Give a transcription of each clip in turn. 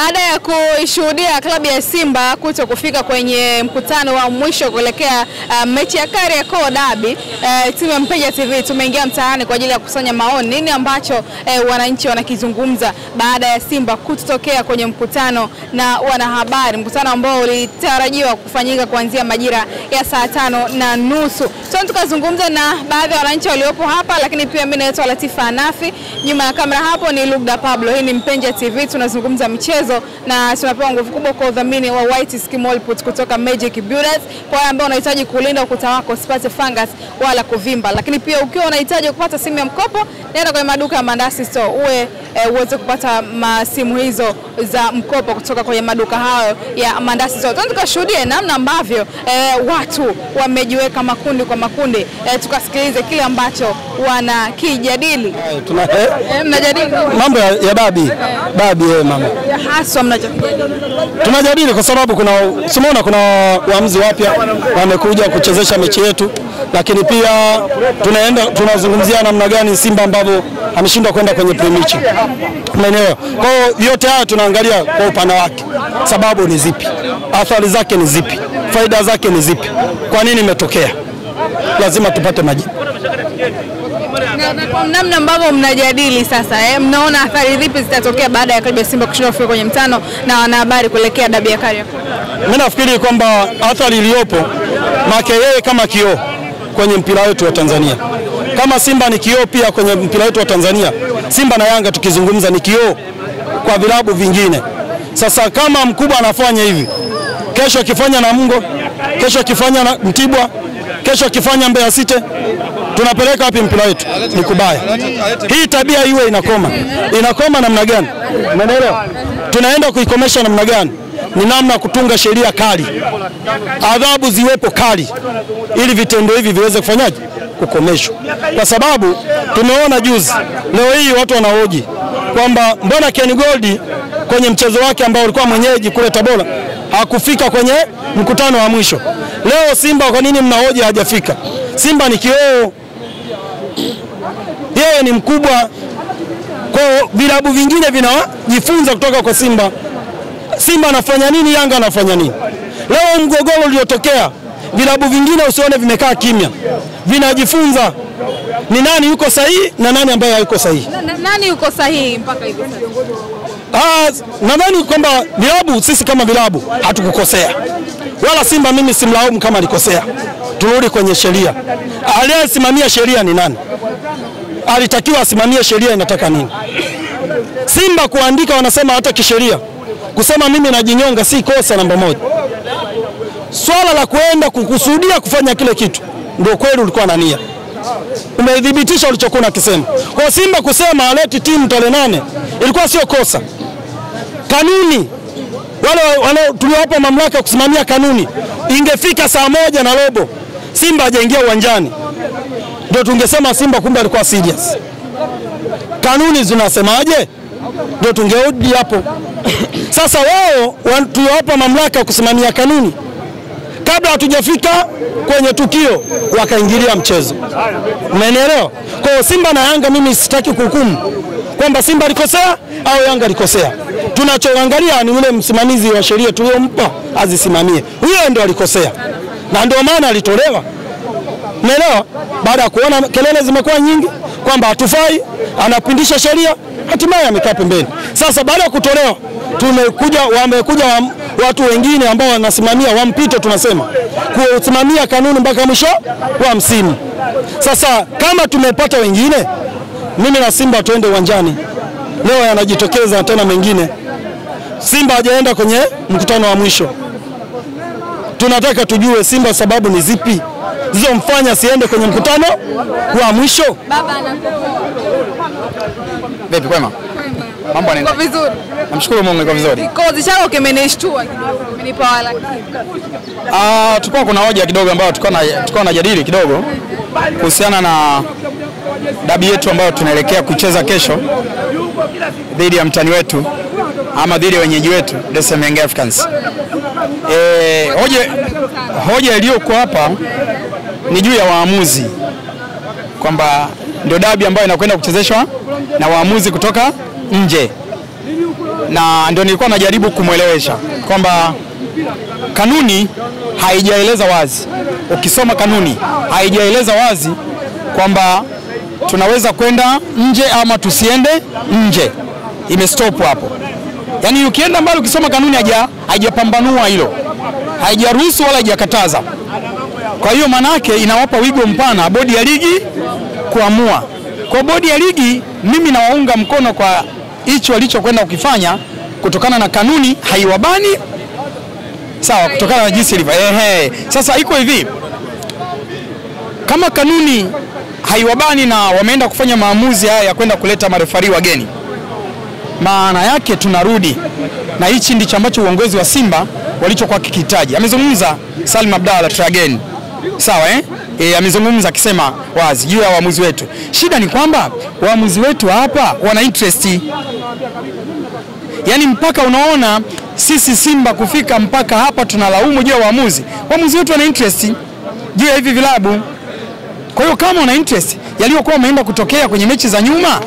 Baada ya kushuhudia klabu ya Simba kuto kufika kwenye mkutano wa mwisho kuelekea mechi ya Kariakoo Derby, timu ya Mpenja TV tumeingia mtaani kwa ajili ya kusanya maoni. Nini ambacho wananchi wanakizungumza baada ya Simba kutotokea kwenye mkutano na wanahabari, mkutano ambao ulitarajiwa kufanyika kuanzia majira ya saa 5:30. Tukazungumza na baadhi ya wananchi waliopo hapa, lakini pia mimi naitwa Latifa Anafi. Nyuma ya kamera hapo ni Lugda Pablo. Hii ni Mpenja TV, tunazungumza michezo na tunapewa nguvu kubwa kwa udhamini wa White Small Put kutoka Magic Builders. Kwa wale ambao unahitaji kulinda ukuta wako usipate fungus wala kuvimba, lakini pia ukiwa unahitaji kupata simu ya mkopo, nenda kwenye maduka ya Mandasi Store uweze kupata simu hizo za mkopo kutoka kwenye maduka hayo ya Mandasi Store. Tukashuhudia namna ambavyo watu wamejiweka makundi kwa makundi, tukasikilize kile ambacho wanakijadili. Mnajadili mambo ya Derby. Mama. Haswa mnachojadili. Tunajadili kwa sababu kuna waamuzi wapya wamekuja kuchezesha mechi yetu, lakini pia tunazungumzia namna gani Simba ambavyo ameshindwa kwenda kwenye pre-match. Umeelewa? Kwa hiyo yote haya tunaangalia kwa upana wake. Sababu ni zipi? Athari zake ni zipi? Faida zake ni zipi? Kwa nini imetokea? Lazima tupate majibu. Namna ambavyo mnajadili sasa, mnaona athari zipi zitatokea baada ya klabu ya Simba kushindwa kufika kwenye mtano na wanahabari kuelekea Derby ya Kariakoo? Mimi nafikiri kwamba athari iliyopo make yeye kama kioo kwenye mpira wetu wa Tanzania. Kama Simba ni kioo pia kwenye mpira wetu wa Tanzania, Simba na Yanga tukizungumza ni kioo kwa vilabu vingine. Sasa kama mkubwa anafanya hivi, kesho akifanya Namungo, kesho akifanya na Mtibwa, kesho akifanya Mbeya City, tunapeleka wapi mpira wetu? Ni kubaya. Hii tabia iwe inakoma. Inakoma namna gani? Umeelewa? Tunaenda kuikomesha namna gani? Ni namna kutunga sheria kali. Adhabu ziwepo kali ili vitendo hivi viweze kufanyaje? Kukomeshwa. Kwa sababu tumeona juzi, leo hii watu wanahoji kwamba mbona Ken Gold kwenye mchezo wake ambao ulikuwa mwenyeji kule Tabora hakufika kwenye mkutano wa mwisho. Leo Simba kwa nini mnahoji hajafika? Simba ni kioo. Yeye ni mkubwa. Kwa vilabu vingine vinajifunza kutoka kwa Simba. Simba anafanya nini, Yanga anafanya nini? Leo mgogoro uliotokea, vilabu vingine usione vimekaa kimya. Vinajifunza ni nani yuko sahihi na nani ambaye hayuko sahihi. Nani yuko sahihi mpaka hivi sasa? Nadhani kwamba vilabu, sisi kama vilabu hatukukosea. Wala Simba mimi simlaumu kama alikosea. Turudi kwenye sheria. Aliyesimamia sheria ni nani? Alitakiwa asimamie sheria inataka nini? Simba kuandika wanasema hata kisheria kusema mimi najinyonga si kosa namba moja. Swala la kuenda kukusudia kufanya kile kitu ndio kweli ulikuwa na nia. Umedhibitisha ulichokuwa unakisema. Kwa Simba kusema aleti timu tarehe 8 ilikuwa sio kosa. Kanuni wale tuliwapa mamlaka ya kusimamia kanuni, ingefika saa 1:15 Simba hajaingia uwanjani, ndio tungesema Simba kumbe alikuwa serious. Kanuni zinasemaje? Ndio tungerudi hapo. Sasa wao tuliwapa mamlaka ya kusimamia kanuni, kabla hatujafika kwenye tukio wakaingilia mchezo. Umeelewa? Kwa Simba na Yanga mimi sitaki kuhukumu kwamba Simba alikosea au Yanga alikosea. Tunachoangalia ni yule msimamizi wa sheria tuliyompa azisimamie. Huyo ndio alikosea. Na ndio maana alitolewa. Umeelewa? Baada ya kuona kelele zimekuwa nyingi kwamba hatufai, anapindisha sheria, hatimaye amekaa pembeni. Sasa baada ya kutolewa, wamekuja watu wengine ambao wanasimamia wa mpito, tunasema kusimamia kanuni mpaka mwisho wa msimu. Sasa kama tumepata wengine, mimi na Simba tuende uwanjani. Leo yanajitokeza tena mengine. Simba hajaenda kwenye mkutano wa mwisho. Tunataka tujue Simba sababu ni zipi zilizomfanya siende kwenye mkutano wa mwisho. Baba anakuwa vipi kwema? Mambo yanaenda vizuri. Namshukuru Mungu iko vizuri. Kozi chako kimenishtua kidogo, kimenipa wala. Tulikuwa kuna hoja kidogo ambayo tulikuwa najadili kidogo kuhusiana na dabi yetu ambayo tunaelekea kucheza kesho dhidi ya mtani wetu ama dhidi ya wenyeji wetu DSM Young Africans. Hoja iliyokuwa hapa ni juu ya waamuzi, kwamba ndio dabi ambayo inakwenda kuchezeshwa na waamuzi kutoka nje. na ndio nilikuwa najaribu kumwelewesha kwamba kanuni haijaeleza wazi. Ukisoma kanuni haijaeleza wazi kwamba tunaweza kwenda nje ama tusiende nje, imestop hapo. Yani ukienda mbali ukisoma kanuni haijapambanua hilo, haijaruhusu wala haijakataza. Kwa hiyo manake inawapa wigo mpana bodi ya ligi kuamua. Kwa bodi ya ligi mimi nawaunga mkono kwa hicho walichokwenda ukifanya, kutokana na kanuni haiwabani, sawa, kutokana na jinsi ilivyo. Sasa iko hivi, kama kanuni haiwabani na wameenda kufanya maamuzi haya ya kwenda kuleta marefari wageni, maana yake tunarudi, na hichi ndicho ambacho uongozi wa Simba walichokuwa kikihitaji. Amezungumza Salim Abdalla Trageni, sawa amezungumza akisema wazi juu ya waamuzi wetu. Shida ni kwamba waamuzi wetu hapa wana interest. Yani mpaka unaona sisi Simba kufika mpaka hapa tunalaumu juu ya waamuzi. Waamuzi wetu wana interest juu ya hivi vilabu. Kwa hiyo kama una interest yaliyokuwa wameenda kutokea kwenye mechi za nyuma,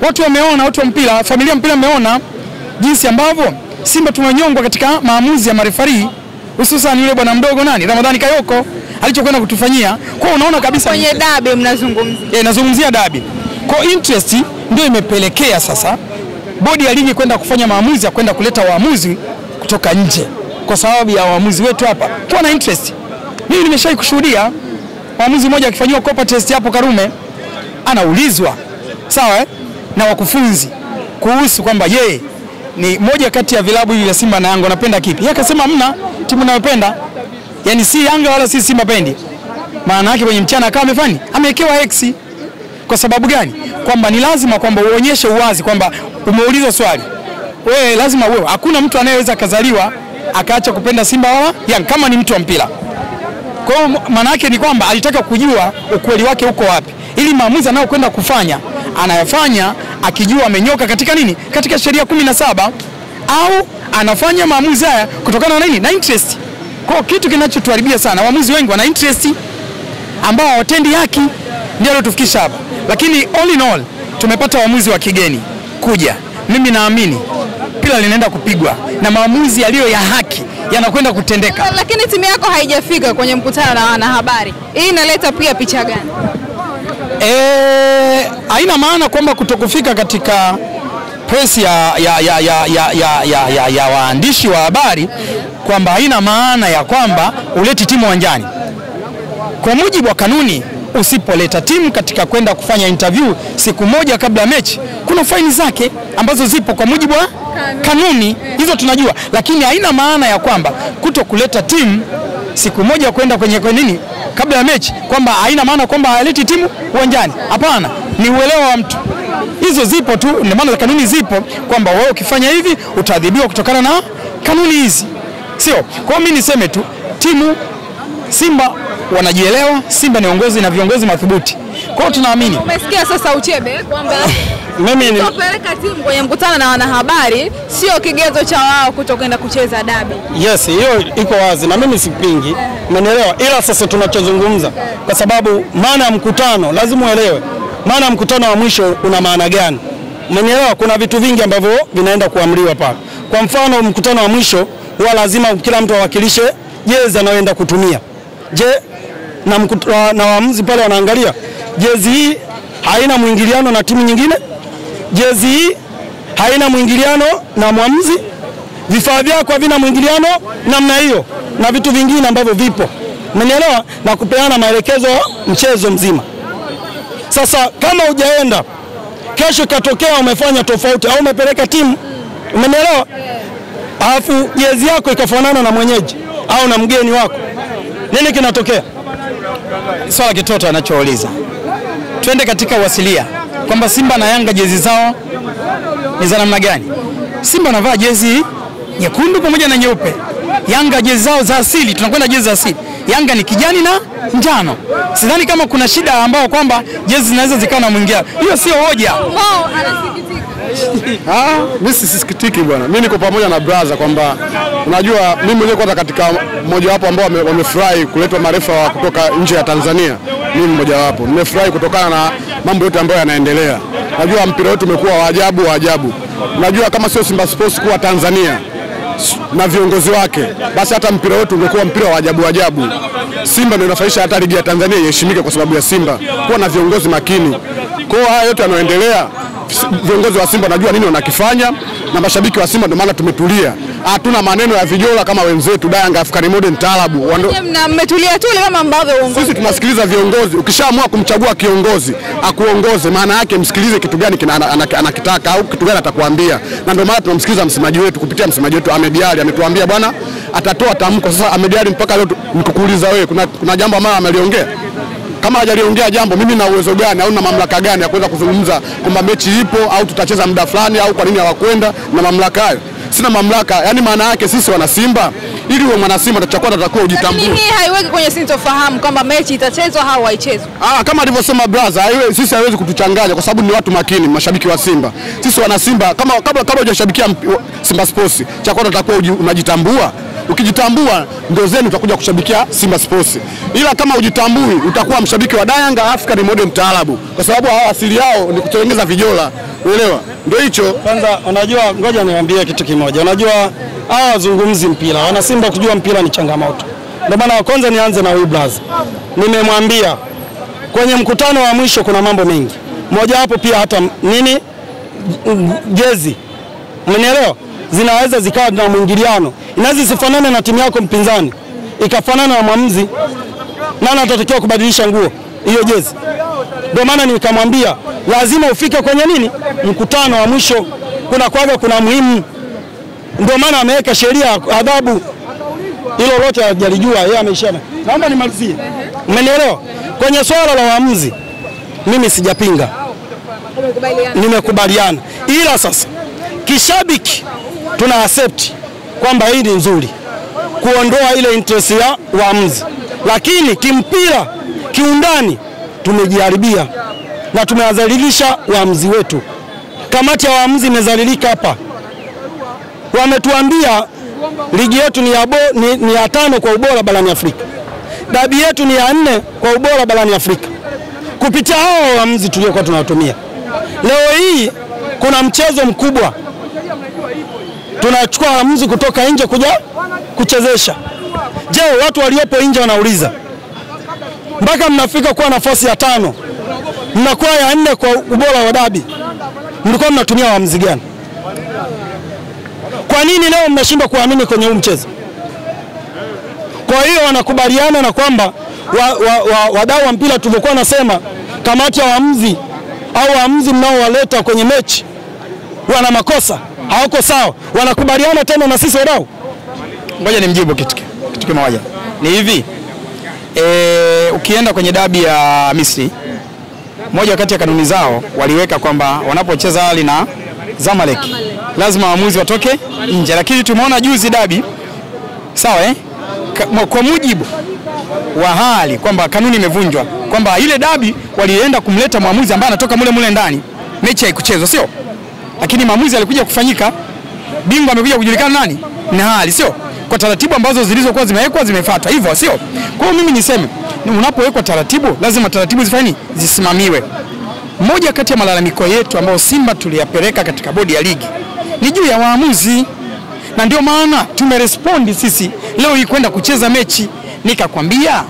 watu wameona, watu wa mpira, familia mpira wameona jinsi ambavyo Simba tunanyongwa katika maamuzi ya marefari, hususan yule bwana mdogo Ramadhani Kayoko alichokwenda kutufanyia. Kwa unaona kabisa kwenye dabi mnazungumzia. Nazungumzia dabi. Kwa interest ndio imepelekea sasa bodi ya ligi kwenda kufanya maamuzi ya kwenda kuleta waamuzi kutoka nje, kwa sababu ya waamuzi wetu hapa kwa na interest. Mimi nimeshai kushuhudia waamuzi mmoja akifanywa kopa test hapo Karume, anaulizwa sawa na wakufunzi kuhusu kwamba yeye ni moja kati ya vilabu hivi vya Simba na Yanga, anapenda kipi? Yeye akasema hamna timu ninayopenda, yani si Yanga wala si Simba pendi. Maana yake kwenye mchana akawa amewekewa X. Kwa sababu gani? Kwamba ni lazima kwamba uonyeshe uwazi kwamba umeulizwa swali, wewe lazima wewe, hakuna mtu anayeweza kazaliwa akaacha kupenda Simba wala Yanga kama ni mtu wa mpira. Kwa hiyo maana yake ni kwamba alitaka kujua ukweli wake uko wapi, ili maamuzi anayokwenda kufanya anayafanya akijua amenyoka katika nini, katika sheria 17, au anafanya maamuzi haya kutokana na nini, na interest. Kwa kitu kinachotuharibia sana, waamuzi wengi wana interest ambao hawatendi haki, ndio lotufikisha hapa. Lakini all in all tumepata waamuzi wa kigeni kuja, mimi naamini pila linaenda kupigwa na maamuzi yaliyo ya haki yanakwenda kutendeka. Lakini timu yako haijafika kwenye mkutano na wanahabari, hii inaleta pia picha gani? Haina maana kwamba kutokufika katika press ya waandishi wa habari kwamba haina maana ya kwamba uleti timu uwanjani. Kwa mujibu wa kanuni, usipoleta timu katika kwenda kufanya interview siku moja kabla ya mechi, kuna faini zake ambazo zipo kwa mujibu wa kanuni, hizo tunajua. Lakini haina maana ya kwamba kutokuleta timu siku moja kwenda kwenye nini kabla ya mechi kwamba haina maana kwamba haleti timu uwanjani. Hapana, ni uelewa wa mtu. Hizo zipo tu, ndio maana kanuni zipo kwamba wewe ukifanya hivi utaadhibiwa kutokana na kanuni hizi. Sio? Kwa mimi niseme tu timu Simba wanajielewa, Simba ni ongozi na viongozi madhubuti. Kwa hiyo tunaamini. Umesikia sasa Uchebe kwamba mimi ni kupeleka timu kwenye mkutano na wanahabari sio kigezo cha wao kutokwenda kucheza dabi. Yes, hiyo iko wazi na mimi sipingi. Umenielewa? Ila sasa tunachozungumza kwa sababu maana ya mkutano lazima uelewe. Maana ya mkutano wa mwisho una maana gani? Umenielewa? Kuna vitu vingi ambavyo vinaenda kuamriwa pale. Kwa mfano mkutano wa mwisho huwa lazima kila mtu awakilishe jezi anayoenda kutumia. Je, na waamuzi pale wanaangalia jezi hii haina mwingiliano na timu nyingine? Jezi hii haina mwingiliano na mwamuzi? Vifaa vyako havina mwingiliano namna hiyo, na vitu vingine ambavyo vipo. Umenielewa? Na kupeana maelekezo mchezo mzima. Sasa kama hujaenda, kesho katokea umefanya tofauti au umepeleka timu, umenielewa? Alafu jezi yako ikafanana na mwenyeji au na mgeni wako, nini kinatokea? Swala kitoto anachouliza. Twende katika uasilia kwamba Simba na Yanga jezi zao ni za namna gani? Simba anavaa jezi nyekundu pamoja na nyeupe. Yanga jezi zao za asili, tunakwenda jezi za asili. Yanga ni kijani na njano. Sidhani kama kuna shida ambao kwamba jezi zinaweza zikawa na mwingine. Hiyo sio hoja. Wao anasikitika. Mimi sisikitiki bwana. Mimi niko pamoja na brother kwamba unajua mimi mwenyewe kwanza katika mmoja wapo ambao wamefurahi kuletwa marefa kutoka nje ya Tanzania. Mimi mmoja wapo. Nimefurahi kutokana na mambo yote ambayo yanaendelea. Najua mpira wetu umekuwa wa ajabu. Najua kama sio Simba Sports kuwa Tanzania na viongozi wake, basi hata mpira wetu ungekuwa mpira wa ajabu ajabu. Simba ndio inafanisha hata ligi ya Tanzania iheshimike kwa sababu ya Simba kuwa na viongozi makini. Kwa hiyo haya yote yanayoendelea, viongozi wa Simba najua nini wanakifanya, na mashabiki wa Simba ndio maana tumetulia. Hatuna maneno ya vijola kama wenzetu Yanga African Modern Taarabu. Mmetulia tu kama ambavyo uongozi. Sisi tunasikiliza viongozi. Ukishaamua kumchagua kiongozi akuongoze, maana yake msikilize kitu gani anakitaka au kitu gani atakwambia. Na ndio maana tunamsikiliza msemaji wetu kupitia msemaji wetu Ahmed Ally, ametuambia bwana atatoa tamko. Sasa Ahmed Ally mpaka leo mtukuuliza wewe kuna jambo ambalo ameliongea? Kama hajaliongea jambo, mimi na uwezo gani au na mamlaka gani ya kuweza kuzungumza kwamba mechi ipo au tutacheza muda fulani au kwa nini hawakwenda na mamlaka hayo? Sina mamlaka. Yani maana yake sisi wana Simba, ili uwe mwana Simba tutakuwa ujitambue. Lakini hii haiweki kwenye sintofahamu kwamba mechi itachezwa au haichezwi. Kama alivyosema brother, sisi haiwezi kutuchanganya kwa sababu ni watu makini, mashabiki wa Simba. Sisi wana Simba kabla hujashabikia Simba Sports, cha kwanza utakuwa unajitambua. Ukijitambua ndio zenu utakuja kushabikia Simba Sports. Ila kama ujitambui utakuwa mshabiki wa Yanga African Modern Taarabu, kwa sababu asili yao ni kutengeneza vijola. Unaelewa? Ndio hicho. Kwanza unajua, ngoja niwaambie kitu kimoja. Unajua hawa wazungumzi mpira, wana Simba kujua mpira ni changamoto. Ndio maana kwanza nianze na huyu brother. Nimemwambia kwenye mkutano wa mwisho kuna mambo mengi. Moja hapo pia hata jezi. Umenielewa? Zinaweza zikawa na mwingiliano. Inaweza sifanane na timu yako mpinzani, ikafanana na mwamuzi. Nani atatakiwa kubadilisha nguo hiyo jezi? Ndio maana nikamwambia lazima ufike kwenye mkutano wa mwisho, kuna muhimu. Ndio maana ameweka sheria adhabu. Hilo lote hajalijua yeye, ameishana. Naomba nimalizie. Umenielewa? Kwenye swala la waamuzi mimi sijapinga, nimekubaliana. Ila sasa kishabiki tuna accept kwamba hii ni nzuri kuondoa ile interest ya waamuzi, lakini kimpira kiundani tumejiharibia na tumewazalilisha waamuzi wetu. Kamati ya waamuzi imezalilika hapa. Wametuambia ligi yetu ni ya 5 kwa ubora barani Afrika. Dabi yetu ni ya 4 kwa ubora barani Afrika. Kupitia hao waamuzi tuliokuwa tunawatumia. Leo hii kuna mchezo mkubwa, tunachukua waamuzi kutoka nje kuja kuchezesha. Je, watu waliopo nje wanauliza, mpaka mnafika kuwa nafasi ya 5, mnakuwa ya 4 kwa ubora wa dabi, mlikuwa mnatumia waamuzi gani? Kwa nini leo mnashindwa kuamini kwenye huu mchezo? Kwa hiyo wanakubaliana na kwamba wadau wa mpira tulikuwa nasema kamati ya waamuzi au waamuzi mnaowaleta kwenye mechi wana makosa, hawako sawa. Wanakubaliana tena na sisi wadau. Ngoja nimjibu kitu kimoja. Ni hivi, ukienda kwenye dabi ya Misri, moja kati ya kanuni zao waliweka kwamba wanapocheza Al na Zamalek lazima waamuzi watoke nje, lakini tumeona juzi dabi, sawa kwa mujibu wa hali kwamba kanuni imevunjwa, kwamba ile dabi walienda kumleta mwamuzi ambaye anatoka mule ndani, mechi haikuchezwa, sio? Lakini maamuzi alikuja kufanyika, bingwa amekuja kujulikana nani? Ni hali, sio? Kwa taratibu ambazo zilizokuwa zimewekwa zimefuatwa, hivyo sio? Kwa hiyo mimi niseme, unapowekwa taratibu lazima taratibu zisimamiwe. Moja kati ya malalamiko yetu ambayo Simba tuliyapeleka katika bodi ya ligi ni juu ya waamuzi, na ndio maana tumerespondi sisi leo hii kwenda kucheza mechi. Nikakwambia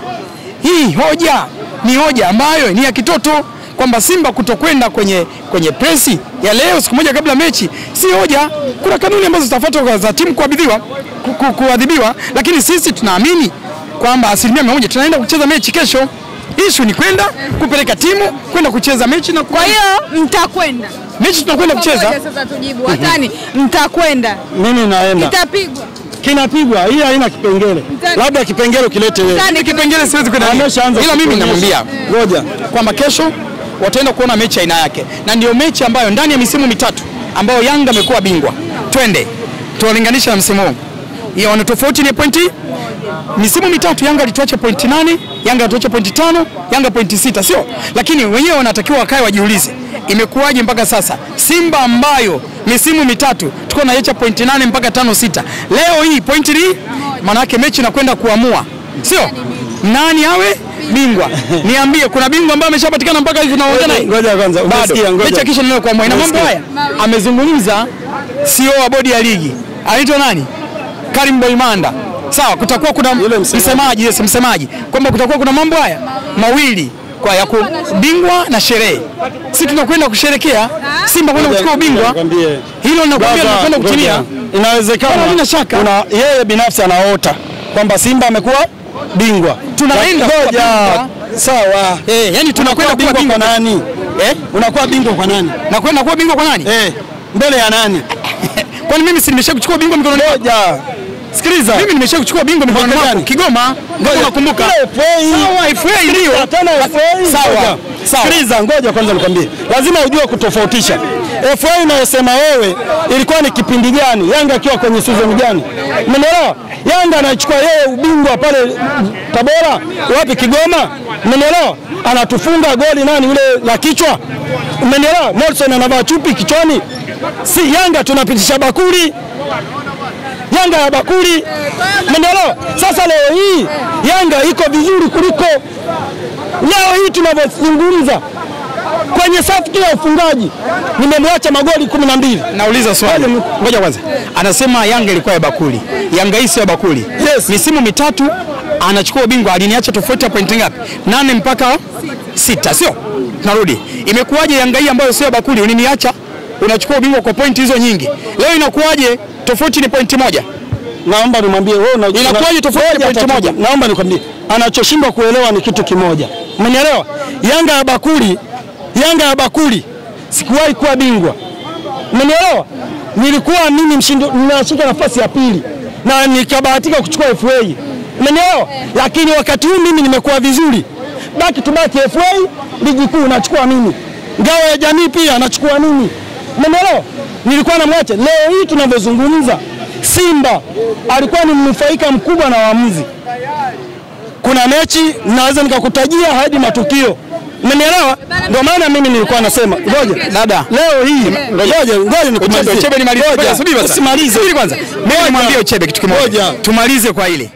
hii hoja ni hoja ambayo ni ya kitoto, kwamba Simba kutokwenda kwenye presi ya leo siku moja kabla mechi si hoja. Kuna kanuni ambazo zitafuatwa za timu kuadhibiwa, lakini sisi tunaamini kwamba 100% tunaenda kucheza mechi kesho. Issue ni kwenda kupeleka timu kwenda kucheza mechi, na kwa hiyo mtakwenda mechi, tunakwenda kucheza. Sasa tujibu watani, mtakwenda. Mimi naenda. Kitapigwa. Kinapigwa. Hii haina kipengele. Labda kipengele kilete wewe. Kipengele siwezi kwenda. Ila mimi namwambia ngoja kwamba kesho wataenda kuona mechi aina yake, na ndio mechi ambayo ndani ya misimu mitatu ambayo Yanga amekuwa bingwa, twende tuwalinganisha na msimu huu. Hiyo wana tofauti ni pointi. Misimu mitatu Yanga alituacha pointi 8, Yanga alituacha pointi 5, Yanga pointi 6, sio? Lakini wenyewe wanatakiwa wakae wajiulize, imekuwaje mpaka sasa Simba ambayo misimu mitatu tuko na yecha pointi 8 mpaka 5 6, leo hii pointi ni maana yake mechi inakwenda kuamua, sio? nani awe bingwa. Niambie kuna bingwa ambaye ameshapatikana mpaka hivi tunaongea naye? Ngoja kwanza, umesikia? Mechi ya kesho ndio kwa moyo. Na mambo haya amezungumza CEO wa bodi ya ligi. Anaitwa nani? Karim Boimanda. Sawa, kutakuwa kuna msemaji kwamba kutakuwa kuna mambo haya mawili kwa ya bingwa na sherehe. Sisi tunakwenda kusherekea Simba kwenda kuchukua ubingwa. Hilo linakwambia tunakwenda kutimia. Inawezekana bila shaka yeye binafsi anaota kwamba Simba amekuwa bingwa. Tunaenda ngoja. Sawa. Yani tunakwenda kuwa bingwa kwa nani? Unakuwa bingwa kwa nani? Nakwenda kuwa bingwa kwa nani? Mbele ya nani? Kwani mimi si nimeshakuchukua bingwa mikononi mwangu? Sikiliza. Mimi nimeshakuchukua bingwa mikononi mwangu. Kigoma, ngoja unakumbuka. Sawa, FA ndio. Sawa. Sikiliza, ngoja kwanza nikwambie. Lazima ujue kutofautisha. FA inayosema wewe ilikuwa ni kipindi gani? Yanga akiwa kwenye season gani? Umeelewa? Yanga anachukua yeye ubingwa pale Tabora, wapi Kigoma? Umeelewa? Anatufunga goli nani yule la kichwa? Umeelewa? Nelson anavaa chupi kichwani. Si Yanga tunapitisha bakuli. Yanga ya bakuli. Umeelewa? Sasa leo hii Yanga iko vizuri kuliko leo hii tunavyozungumza. Kwenye safu ya ufungaji nimemwacha magoli 12. Nauliza swali. Ngoja kwanza. Anasema Yanga ilikuwa ya bakuli. Yanga hii sio bakuli. Yes. Misimu mitatu anachukua ubingwa, aliniacha tofauti ya pointi ngapi? 8 mpaka 6, sio? Narudi. Imekuwaje Yanga hii ambayo sio bakuli uniniacha unachukua ubingwa kwa pointi hizo nyingi? Leo inakuwaje tofauti ni pointi moja? Naomba nimwambie wewe inakuwaje tofauti ni pointi moja? Naomba nikwambie anachoshindwa kuelewa ni kitu kimoja. Umenielewa? Yanga ya bakuli sikuwahi kuwa bingwa. Umenielewa? Nilikuwa mimi ninashika nafasi ya pili na nikabahatika kuchukua FA. Umenielewa? Lakini wakati huu mimi nimekuwa vizuri. Back to back FA, ligi kuu nachukua mimi. Ngao ya jamii pia anachukua mimi. Umenielewa? Nilikuwa namwacha. Leo hii tunavyozungumza Simba alikuwa ni mnufaika mkubwa na waamuzi. Kuna mechi naweza nikakutajia hadi matukio. Umenielewa? Ndio maana mimi nilikuwa nasema ngoja dada, leo hii ngoja nikumalizie. Chebe nimalizie. Subiri kwanza. Usimalize. Subiri kwanza. Mimi nimwambie Chebe kitu kimoja. Tumalize kwa ile.